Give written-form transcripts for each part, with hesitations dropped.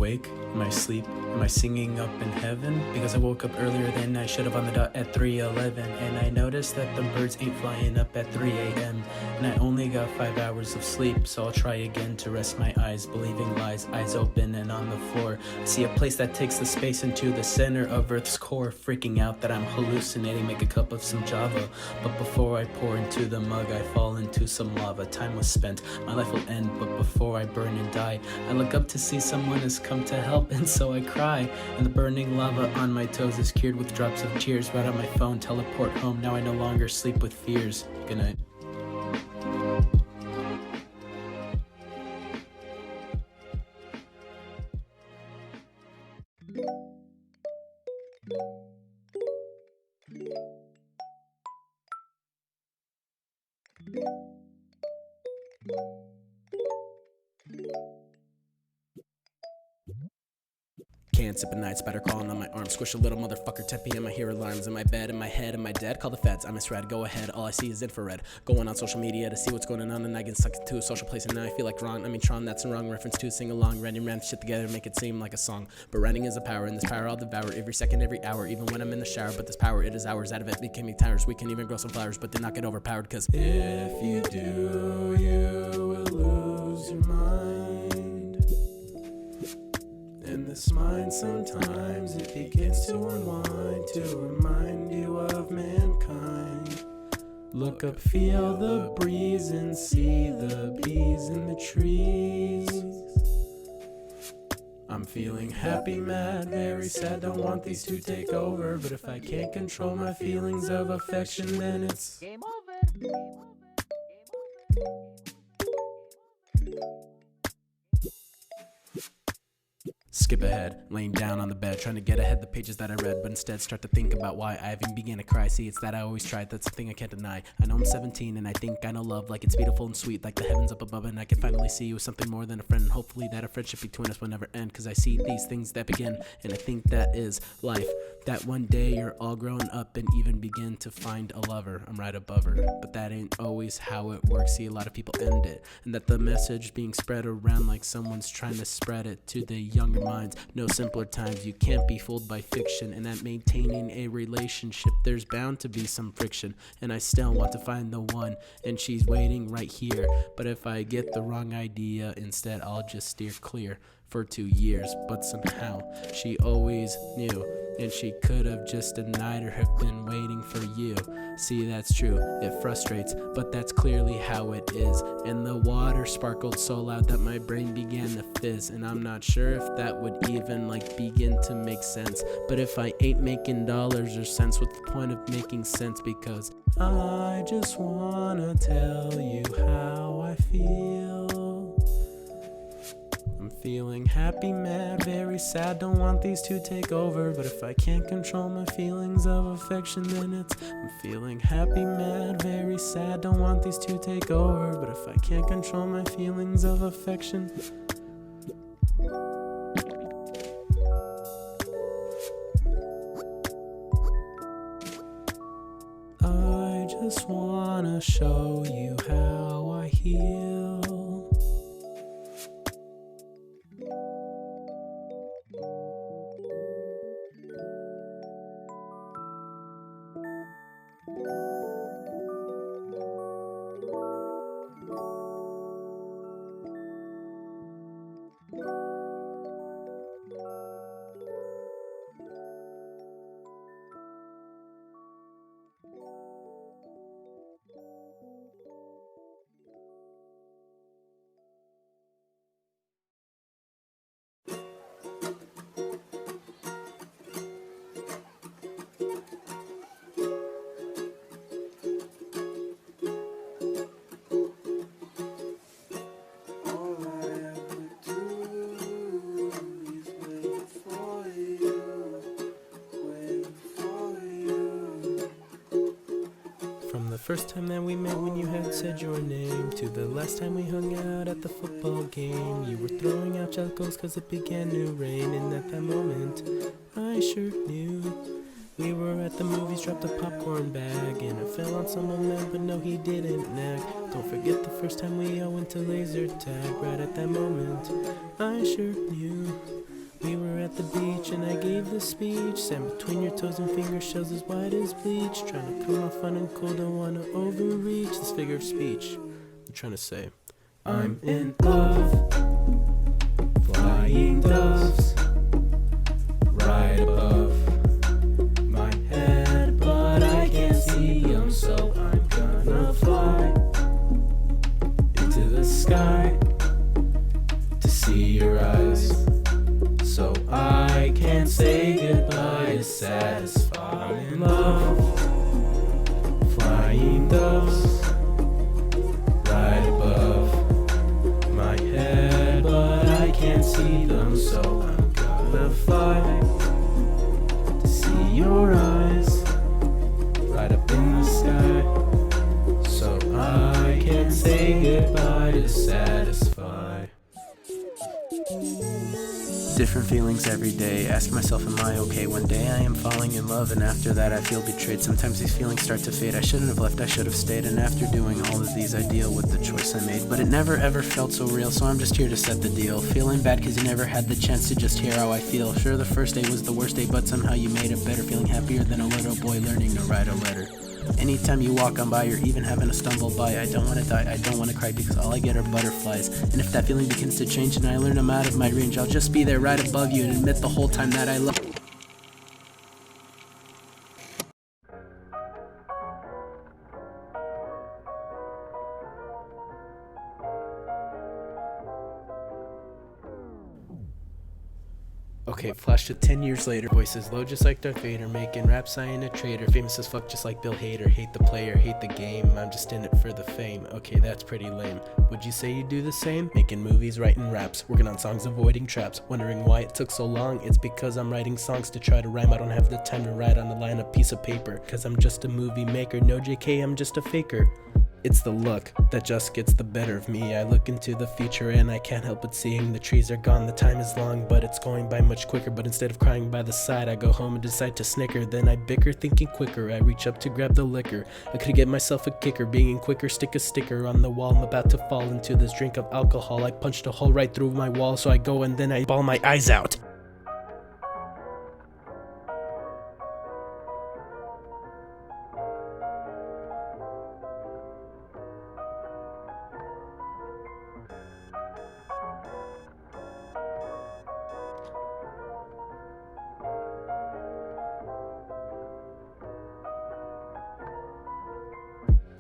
awake? Am I asleep? Am I singing up in heaven? Because I woke up earlier than I should have on the dot at 3:11, and I noticed that the birds ain't flying up at 3 a.m. And I only got 5 hours of sleep, so I'll try again to rest my eyes, believing lies, eyes open and on the floor. I see a place that takes the space into the center of Earth's core, freaking out that I'm hallucinating, make a cup of some Java. But before I pour into the mug, I fall into some lava. Time was spent, my life will end, but before I burn and die, I look up to see someone has come to help, and so I cry. And the burning lava on my toes is cured with drops of tears. Right on my phone, teleport home, now I no longer sleep with fears. Good night. Can't sip at night, spider crawling on my arm. Squish a little motherfucker, 10 p.m. I hear alarms in my bed, in my head, am I dead? Call the feds, I misread, go ahead, all I see is infrared. Going on social media to see what's going on, and I get stuck into a social place, and now I feel like wrong. I mean Tron, that's a wrong reference to sing along. Writing random shit together, make it seem like a song. But writing is a power, and this power I'll devour every second, every hour, even when I'm in the shower. But this power, it is ours, out of it became towers. We can even grow some flowers, but they're not get overpowered, cause if you do, you will lose your mind. In this mind sometimes it begins to unwind, to remind you of mankind. Look up, feel the breeze and see the bees in the trees. I'm feeling happy, mad, very sad, don't want these to take over. But if I can't control my feelings of affection, then it's game over. Game over. Skip ahead, laying down on the bed, trying to get ahead the pages that I read, but instead start to think about why I even began to cry. See, it's that I always tried, that's the thing I can't deny. I know I'm 17 and I think I know love, like it's beautiful and sweet, like the heavens up above, and I can finally see you as something more than a friend, and hopefully that a friendship between us will never end. Cause I see these things that begin, and I think that is life, that one day you're all grown up and even begin to find a lover. I'm right above her, but that ain't always how it works. See, a lot of people end it, and that the message being spread around like someone's trying to spread it to the younger minds. No simpler times, you can't be fooled by fiction, and that maintaining a relationship there's bound to be some friction. And I still want to find the one, and she's waiting right here. But if I get the wrong idea, instead I'll just steer clear for 2 years. But somehow she always knew, and she could have just denied or have been waiting for you. See, that's true, it frustrates, but that's clearly how it is. And the water sparkled so loud that my brain began to fizz, and I'm not sure if that would even begin to make sense. But if I ain't making dollars or cents, what's the point of making sense? Because I just wanna tell you how I feel. I'm feeling happy, mad, very sad, don't want these to take over. But if I can't control my feelings of affection, then it's I'm feeling happy, mad, very sad, don't want these to take over. But if I can't control my feelings of affection, I just wanna show you how I heal. First time that we met when you had said your name, to the last time we hung out at the football game. You were throwing out chuckles cause it began to rain, and at that moment I sure knew. We were at the movies, dropped a popcorn bag, and it fell on someone man, but no he didn't nag. Don't forget the first time we all went to laser tag. Right at that moment I sure knew. We were at the beach and I gave the speech. Sand between your toes and finger shells as white as bleach. Trying to come off fun and cool, don't wanna overreach. This figure of speech, I'm trying to say I'm in love. Flying doves right above my head, but I can't see them, so I'm gonna fly into the sky to see your eyes, so I can say goodbye to satisfy. I'm in love. Flying doves right above my head, but I can't see them, so I'm gonna fly to see your eyes right up in the sky, so I can say goodbye to satisfy. Different feelings every day, ask myself, am I okay? One day I am falling in love, and after that I feel betrayed. Sometimes these feelings start to fade. I shouldn't have left, I should have stayed. And after doing all of these, I deal with the choice I made. But it never ever felt so real, so I'm just here to set the deal. Feeling bad cause you never had the chance to just hear how I feel. Sure, the first day was the worst day, but somehow you made it better. Feeling happier than a little boy learning to write a letter. Anytime you walk on by, or even having to stumble by, I don't want to die, I don't want to cry, because all I get are butterflies. And if that feeling begins to change and I learn I'm out of my range, I'll just be there right above you and admit the whole time that I love. Okay, flash to 10 years later. Voices low just like Darth Vader, making raps, I ain't a traitor. Famous as fuck just like Bill Hader. Hate the player, hate the game, I'm just in it for the fame. Okay, that's pretty lame. Would you say you do the same? Making movies, writing raps, working on songs, avoiding traps. Wondering why it took so long? It's because I'm writing songs to try to rhyme. I don't have the time to write on the line a piece of paper, cause I'm just a movie maker. No JK, I'm just a faker. It's the luck that just gets the better of me. I look into the future and I can't help but seeing the trees are gone. The time is long, but it's going by much quicker. But instead of crying by the side, I go home and decide to snicker. Then I bicker, thinking quicker. I reach up to grab the liquor. I could get myself a kicker. Being quicker, stick a sticker on the wall. I'm about to fall into this drink of alcohol. I punched a hole right through my wall, so I go and then I bawl my eyes out.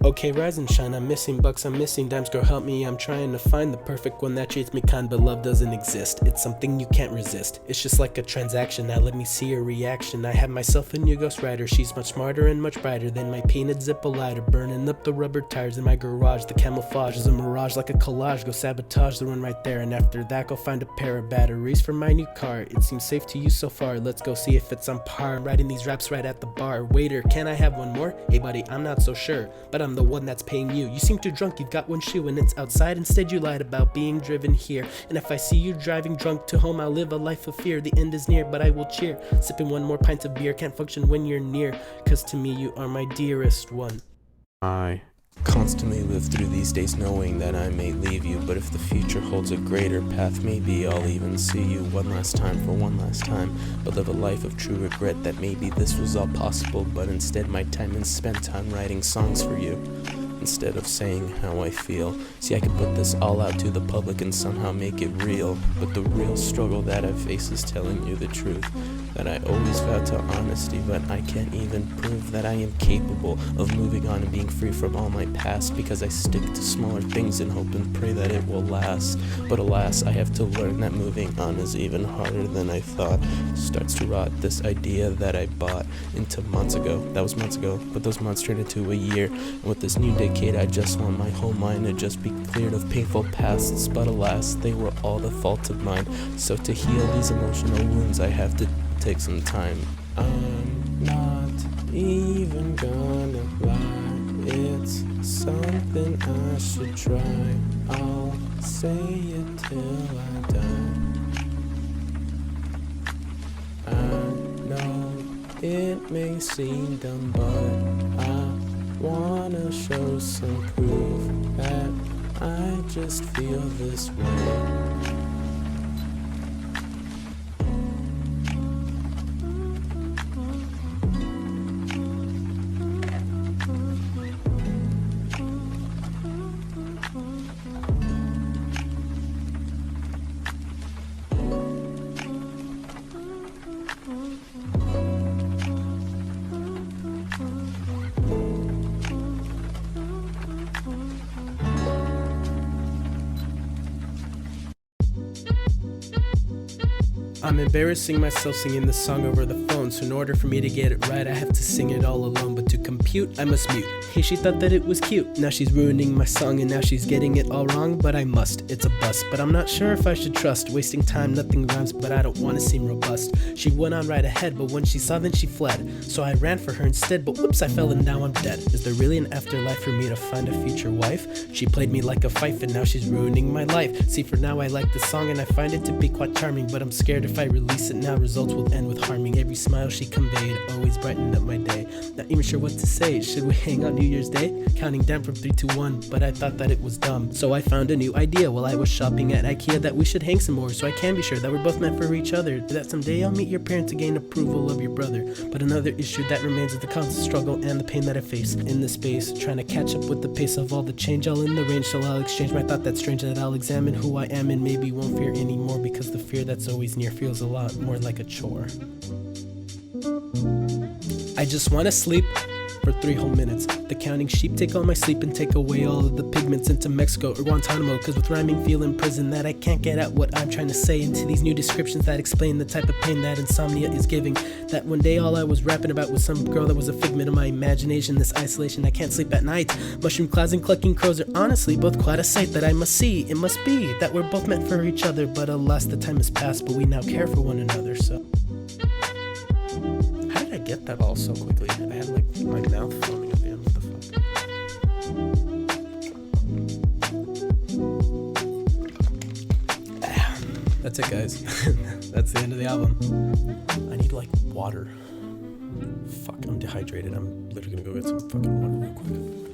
Okay, rise and shine, I'm missing bucks, I'm missing dimes, girl help me, I'm trying to find the perfect one that treats me kind, but love doesn't exist, it's something you can't resist, it's just like a transaction, now let me see your reaction. I have myself a new ghostwriter, she's much smarter and much brighter than my painted Zippo lighter, burning up the rubber tires in my garage. The camouflage is a mirage like a collage, go sabotage the one right there, and after that go find a pair of batteries for my new car. It seems safe to use so far, let's go see if it's on par. I'm writing these raps right at the bar. Waiter, can I have one more? Hey buddy, I'm not so sure, but I'm the one that's paying you. You seem too drunk, you've got one shoe and it's outside. Instead you lied about being driven here, and if I see you driving drunk to home, I'll live a life of fear. The end is near, but I will cheer, sipping one more pint of beer. Can't function when you're near, cause to me you are my dearest one. I constantly live through these days knowing that I may leave you, but if the future holds a greater path, maybe I'll even see you one last time for one last time, but live a life of true regret that maybe this was all possible, but instead my time is spent on writing songs for you instead of saying how I feel. See, I could put this all out to the public and somehow make it real, but the real struggle that I face is telling you the truth, that I always vow to honesty, but I can't even prove that I am capable of moving on and being free from all my past, because I stick to smaller things and hope and pray that it will last. But alas, I have to learn that moving on is even harder than I thought. Starts to rot this idea that I bought into months ago. That was months ago, but those months turned into a year, and with this new decade I just want my whole mind to just be cleared of painful pasts, but alas, they were all the fault of mine. So to heal these emotional wounds I have to take some time. I'm not even gonna lie, it's something I should try. I'll say it till I die. I know it may seem dumb, but I wanna show some proof that I just feel this way. I'm embarrassing myself singing this song over the phone, so in order for me to get it right, I have to sing it all alone. But to compute, I must mute. Hey, she thought that it was cute. Now she's ruining my song, and now she's getting it all wrong. But I must, it's a bust. But I'm not sure if I should trust. Wasting time, nothing rhymes, but I don't want to seem robust. She went on right ahead, but when she saw, then she fled. So I ran for her instead, but whoops, I fell and now I'm dead. Is there really an afterlife for me to find a future wife? She played me like a fife, and now she's ruining my life. See, for now I like the song, and I find it to be quite charming, but I'm scared if I release it now, results will end with harming. Every smile she conveyed always brightened up my day. Not even sure what to say. Should we hang on New Year's Day? Counting down from 3, 2, 1, but I thought that it was dumb. So I found a new idea while I was shopping at IKEA, that we should hang some more, so I can be sure that we're both meant for each other. That someday I'll meet your parents to gain approval of your brother. But another issue that remains is the constant struggle and the pain that I face in this space, trying to catch up with the pace of all the change, all in the range. So I'll exchange my thought that's strange, that I'll examine who I am and maybe won't fear anymore, because the fear that's always near feels a lot more like a chore. I just wanna sleep for 3 whole minutes. The counting sheep take all my sleep and take away all of the pigments into Mexico or Guantanamo, cause with rhyming feel in prison that I can't get at what I'm trying to say into these new descriptions that explain the type of pain that insomnia is giving. That one day all I was rapping about was some girl that was a figment of my imagination. This isolation, I can't sleep at night. Mushroom clouds and clucking crows are honestly both quite a sight that I must see. It must be that we're both meant for each other, but alas the time has passed, but we now care for one another. So how did I get that all so quickly? I had like my mouth foaming at the end. What the fuck? That's it, guys. That's the end of the album. I need like water. Fuck, I'm dehydrated. I'm literally gonna go get some fucking water real quick.